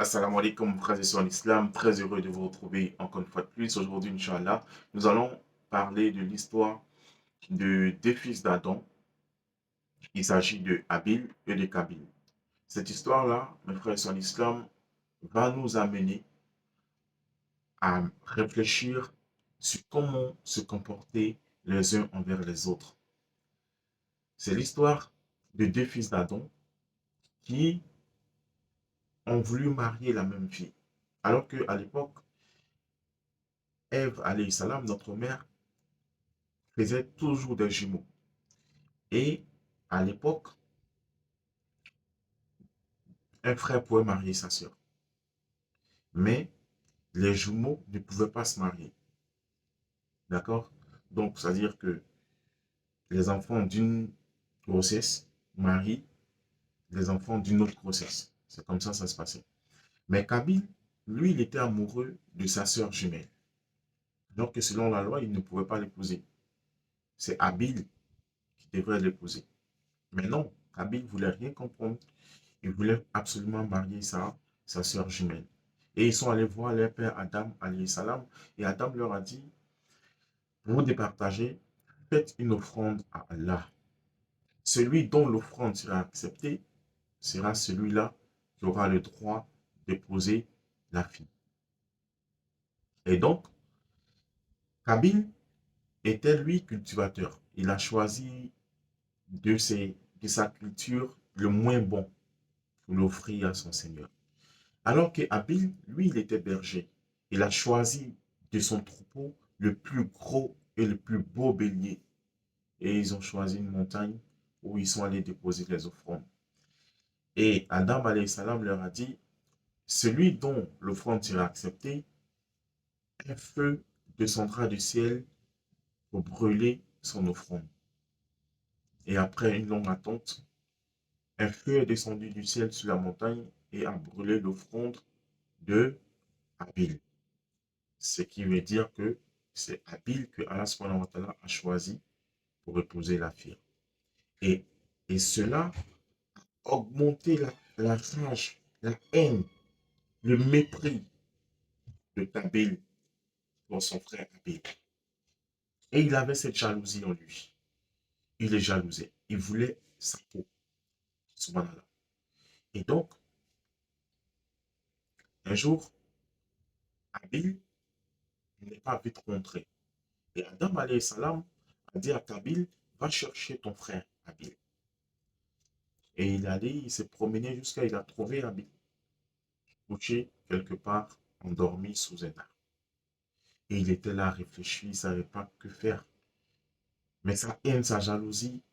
Assalamu alaikum, frères et sœurs en islam. Très heureux de vous retrouver encore une fois de plus. Aujourd'hui, Inch'Allah, nous allons parler de l'histoire de deux fils d'Adam. Il s'agit de Habil et de Kabil. Cette histoire-là, mes frères et sœurs en islam, va nous amener à réfléchir sur comment se comporter les uns envers les autres. C'est l'histoire de deux fils d'Adam qui ont voulu marier la même fille. Alors qu'à l'époque, Ève, alayhi salam, notre mère, faisait toujours des jumeaux. Et à l'époque, un frère pouvait marier sa sœur. Mais les jumeaux ne pouvaient pas se marier. D'accord? Donc, c'est-à-dire que les enfants d'une grossesse marient les enfants d'une autre grossesse. C'est comme ça que ça se passait. Mais Kabil, lui, il était amoureux de sa sœur jumelle. Donc, selon la loi, il ne pouvait pas l'épouser. C'est Habil qui devrait l'épouser. Mais non, Kabil ne voulait rien comprendre. Il voulait absolument marier sa sœur jumelle. Et ils sont allés voir leur père Adam, alayhi salam, et Adam leur a dit, pour vous départager, faites une offrande à Allah. Celui dont l'offrande sera acceptée sera celui-là qui aura le droit d'épouser la fille. Et donc, Kabil était lui cultivateur. Il a choisi de sa culture le moins bon pour l'offrir à son Seigneur. Alors que Habil, lui, il était berger. Il a choisi de son troupeau le plus gros et le plus beau bélier. Et ils ont choisi une montagne où ils sont allés déposer les offrandes. Et Adam alayhi salam leur a dit, celui dont l'offrande sera acceptée, un feu descendra du ciel pour brûler son offrande. Et après une longue attente, un feu est descendu du ciel sur la montagne et a brûlé l'offrande de Habil. Ce qui veut dire que c'est Habil que Allah subhanahu wa ta'ala a choisi pour épouser la fille. Et, et cela a augmenté la rage, la haine, le mépris de Kabil pour son frère Habil. Et il avait cette jalousie en lui. Il est jalousé. Il voulait sa peau. Subhanallah. Et donc, un jour, Habil n'est pas vite rentré. Et Adam alayhi salam a dit à Kabil, va chercher ton frère Habil. Et il allait, il s'est promené jusqu'à, il a trouvé Habil, couché quelque part, endormi sous un arbre. Et il était là, réfléchi, il ne savait pas que faire. Mais sa haine, sa jalousie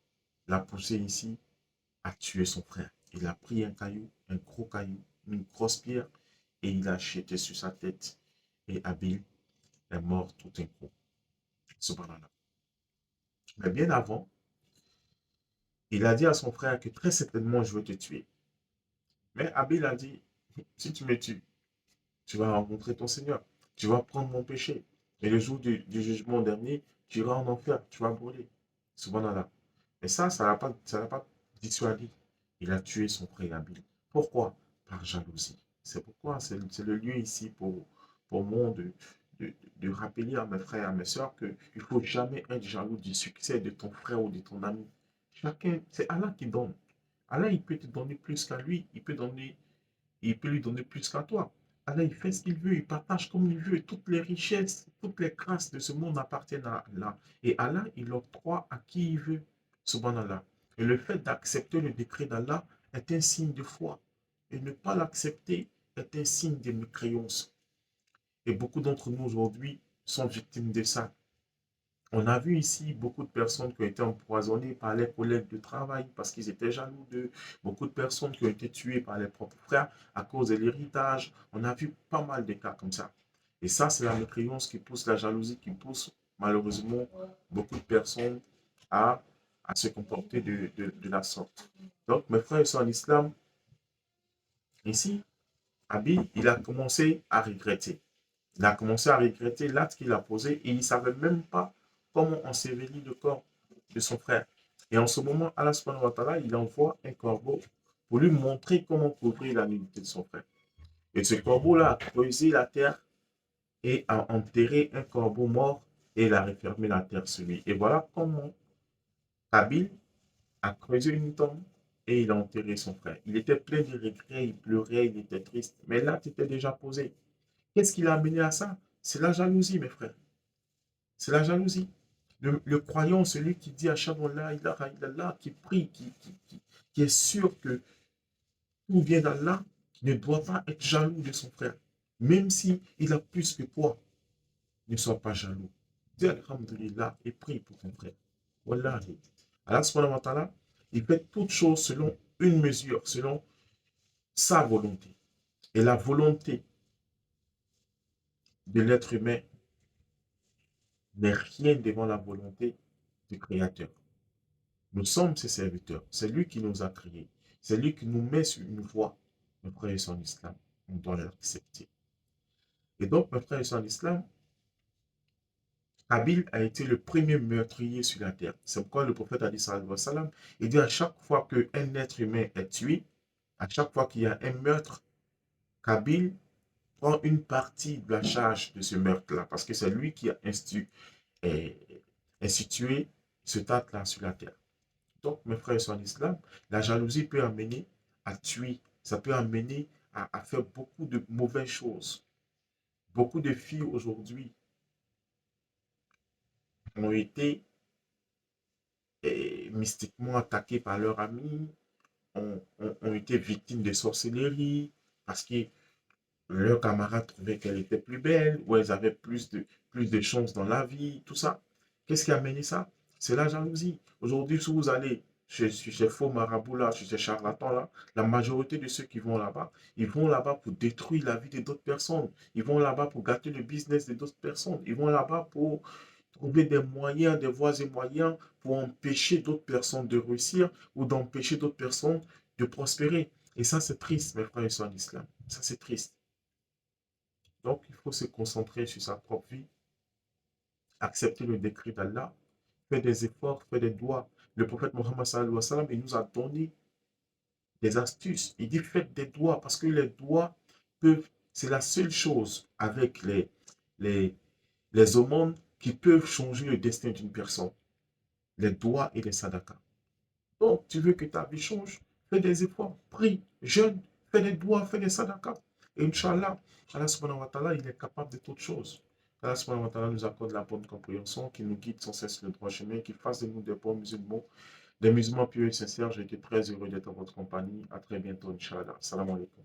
l'a poussé ici à tuer son frère. Il a pris un caillou, un gros caillou, une grosse pierre, et il a jeté sur sa tête. Et Habil est mort tout un coup. Subhanallah. Mais bien avant, il a dit à son frère que très certainement je vais te tuer. Mais Habil a dit, si tu me tues, tu vas rencontrer ton Seigneur. Tu vas prendre mon péché. Et le jour du jugement dernier, tu iras en enfer, tu vas brûler. Subhanallah. Et ça l'a pas dissuadé. Il a tué son frère Habil. Pourquoi? Par jalousie. C'est pourquoi c'est le lieu ici pour moi de rappeler à mes frères et à mes soeurs qu'il ne faut jamais être jaloux du succès de ton frère ou de ton ami. Chacun, c'est Allah qui donne. Allah, il peut te donner plus qu'à lui. Il peut lui donner plus qu'à toi. Allah, il fait ce qu'il veut, il partage comme il veut. Toutes les richesses, toutes les grâces de ce monde appartiennent à Allah. Et Allah, il octroie à qui il veut. Subhanallah. Et le fait d'accepter le décret d'Allah est un signe de foi. Et ne pas l'accepter est un signe de mécréance. Et beaucoup d'entre nous aujourd'hui sont victimes de ça. On a vu ici beaucoup de personnes qui ont été empoisonnées par les collègues de travail parce qu'ils étaient jaloux d'eux. Beaucoup de personnes qui ont été tuées par les propres frères à cause de l'héritage. On a vu pas mal de cas comme ça. Et ça, c'est la mécréance qui pousse la jalousie, qui pousse malheureusement beaucoup de personnes à, à se comporter de la sorte. Donc, mes frères et sœurs en islam, ici, Abi, il a commencé à regretter. Il a commencé à regretter l'acte qu'il a posé et il ne savait même pas comment ensevelir le corps de son frère. Et en ce moment, Allah subhanahu wa ta'ala, il envoie un corbeau pour lui montrer comment couvrir la nudité de son frère. Et ce corbeau-là a creusé la terre et a enterré un corbeau mort et il a refermé la terre sur lui. Et voilà comment Kabil a creusé une tombe et il a enterré son frère. Il était plein de regrets, il pleurait, il était triste. Mais là, tu t'es déjà posé. Qu'est-ce qui l'a amené à ça? C'est la jalousie, mes frères. C'est la jalousie. Le croyant, celui qui dit à Shadallah, Allah, qui prie, qui est sûr que tout vient d'Allah, ne doit pas être jaloux de son frère. Même si il a plus que toi, ne sois pas jaloux. Dis Alhamdulillah et prie pour ton frère. Wallahi. Allah subhanahu wa ta'ala, il fait toutes choses selon une mesure, selon sa volonté. Et la volonté de l'être humain n'est rien devant la volonté du Créateur. Nous sommes ses serviteurs. C'est lui qui nous a créés. C'est lui qui nous met sur une voie. Mes frères et sœurs en islam, on doit l'accepter. Et donc, mes frères et sœurs en islam, Kabil a été le premier meurtrier sur la terre. C'est pourquoi le prophète a dit, sallallahu alayhi wa sallam, il dit à chaque fois qu'un être humain est tué, à chaque fois qu'il y a un meurtre, Kabil prend une partie de la charge de ce meurtre-là, parce que c'est lui qui a institué ce acte-là sur la terre. Donc, mes frères et sœurs en islam, la jalousie peut amener à tuer, ça peut amener à faire beaucoup de mauvaises choses. Beaucoup de filles aujourd'hui ont été mystiquement attaquées par leurs amis, ont été victimes de sorcellerie, parce que leurs camarades trouvaient qu'elles étaient plus belles, ou elles avaient plus de chances dans la vie, tout ça. Qu'est-ce qui a amené ça? C'est la jalousie. Aujourd'hui, si vous allez chez ces faux marabouts là, chez ces charlatans là, la majorité de ceux qui vont là-bas, ils vont là-bas pour détruire la vie de d'autres personnes. Ils vont là-bas pour gâter le business de d'autres personnes. Ils vont là-bas pour trouver des moyens, des voies et moyens pour empêcher d'autres personnes de réussir ou d'empêcher d'autres personnes de prospérer. Et ça, c'est triste, mes frères et sœurs en islam. Ça, c'est triste. Donc, il faut se concentrer sur sa propre vie, accepter le décret d'Allah, faire des efforts, faire des doigts. Le prophète Mohammed sallallahu alayhi wa sallam, il nous a donné des astuces. Il dit faites des doigts parce que les doigts peuvent, c'est la seule chose avec les, les aumônes qui peuvent changer le destin d'une personne. Les doigts et les sadakas. Donc, tu veux que ta vie change, fais des efforts, prie, jeûne, fais des doigts, fais des sadakas. Et Inch'Allah, Allah subhanahu wa ta'ala, il est capable de toutes choses. Allah subhanahu wa ta'ala nous accorde la bonne compréhension, qui nous guide sans cesse le droit chemin, qui fasse de nous des bons musulmans, des musulmans pieux et sincères. J'ai été très heureux d'être en votre compagnie. À très bientôt, Inch'Allah. Salam alaikum.